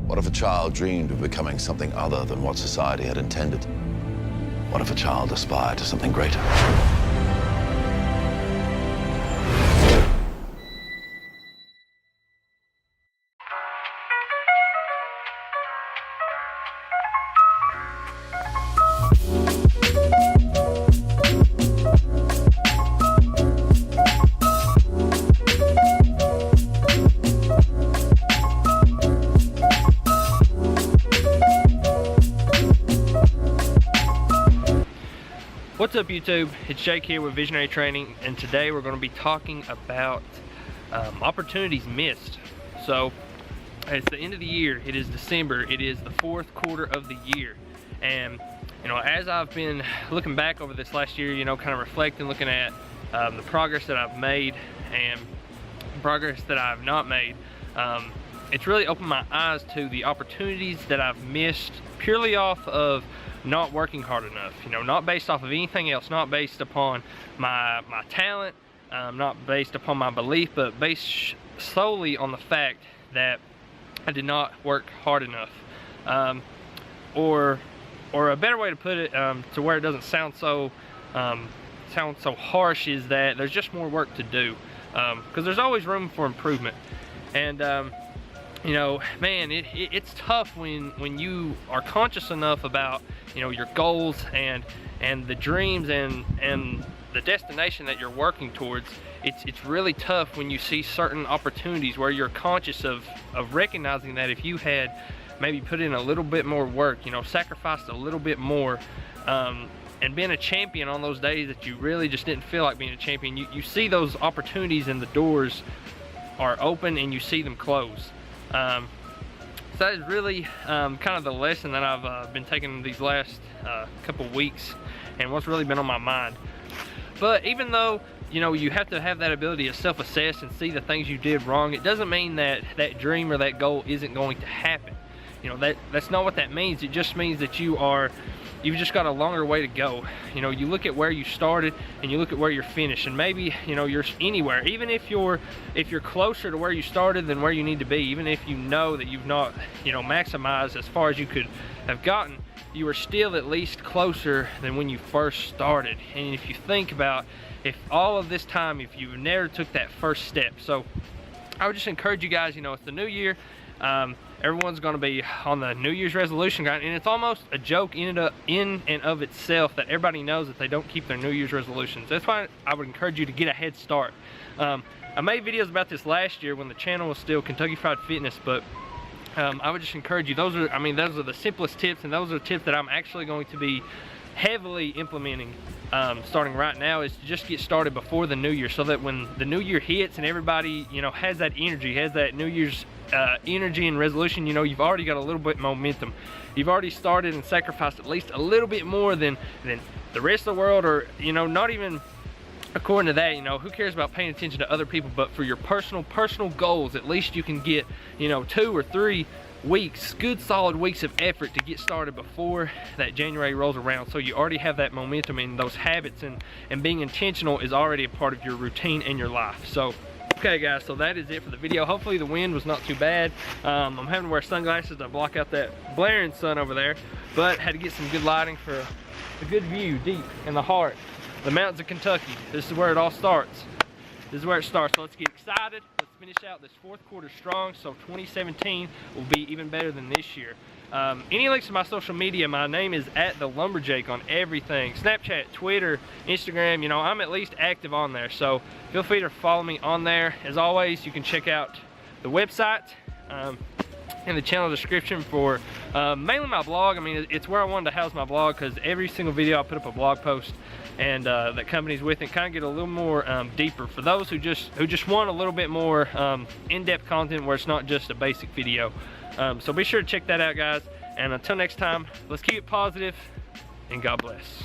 What if a child dreamed of becoming something other than what society had intended? What if a child aspired to something greater? What's up YouTube? It's Jake here with Visionary Training, and today we're going to be talking about opportunities missed. So it's the end of the year, it is December, it is the fourth quarter of the year, and you know, as I've been looking back over this last year, you know, kind of reflecting, looking at the progress that I've made and progress that I've not made, it's really opened my eyes to the opportunities that I've missed purely off of not working hard enough, you know, not based off of anything else, not based upon my talent, not based upon my belief, but based solely on the fact that I did not work hard enough. Or a better way to put it, to where it doesn't sound so harsh, is that there's just more work to do, because there's always room for improvement. And you know, man, it's tough when you are conscious enough about, you know, your goals and the dreams and the destination that you're working towards. It's really tough when you see certain opportunities where you're conscious of recognizing that if you had maybe put in a little bit more work, you know, sacrificed a little bit more, and been a champion on those days that you really just didn't feel like being a champion, you see those opportunities and the doors are open and you see them close. So that is really kind of the lesson that I've been taking these last couple weeks, and what's really been on my mind. But even though, you know, you have to have that ability to self-assess and see the things you did wrong, it doesn't mean that that dream or that goal isn't going to happen. You know, that's not what that means. It just means that you've just got a longer way to go. You know, you look at where you started and you look at where you're finished, and maybe, you know, you're anywhere. Even if you're closer to where you started than where you need to be, even if you know that you've not, you know, maximized as far as you could have gotten, you are still at least closer than when you first started. And if you think about, if all of this time, if you never took that first step. So I would just encourage you guys, you know, it's the new year. Everyone's going to be on the New Year's resolution grind, and it's almost a joke in and of itself that everybody knows that they don't keep their New Year's resolutions. That's why I would encourage you to get a head start. I made videos about this last year when the channel was still Kentucky Fried Fitness, but I would just encourage you, those are the simplest tips, and those are the tips that I'm actually going to be heavily implementing starting right now, is to just get started before the new year, so that when the new year hits and everybody, you know, has that energy, has that New Year's energy and resolution, you know, you've already got a little bit momentum. You've already started and sacrificed at least a little bit more than the rest of the world, or, you know, not even according to that. You know, who cares about paying attention to other people? But for your personal goals, at least you can get, you know, 2 or 3 weeks, good solid weeks of effort to get started before that January rolls around, so you already have that momentum, and those habits and being intentional is already a part of your routine and your life. So okay guys, so that is it for the video. Hopefully the wind was not too bad. I'm having to wear sunglasses to block out that blaring sun over there, but had to get some good lighting for a good view deep in the heart, the mountains of Kentucky. This is where it all starts. This is where it starts. So let's get excited. Let's finish out this fourth quarter strong, so 2017 will be even better than this year. Any links to my social media, my name is @TheLumberjake on everything. Snapchat, Twitter, Instagram, you know, I'm at least active on there, so feel free to follow me on there. As always, you can check out the website in the channel description for mainly my blog. I mean, it's where I wanted to house my blog, because every single video I put up a blog post, and that companies with it, kind of get a little more deeper for those who just want a little bit more in-depth content where it's not just a basic video. So be sure to check that out, guys, and until next time, let's keep it positive, and God bless.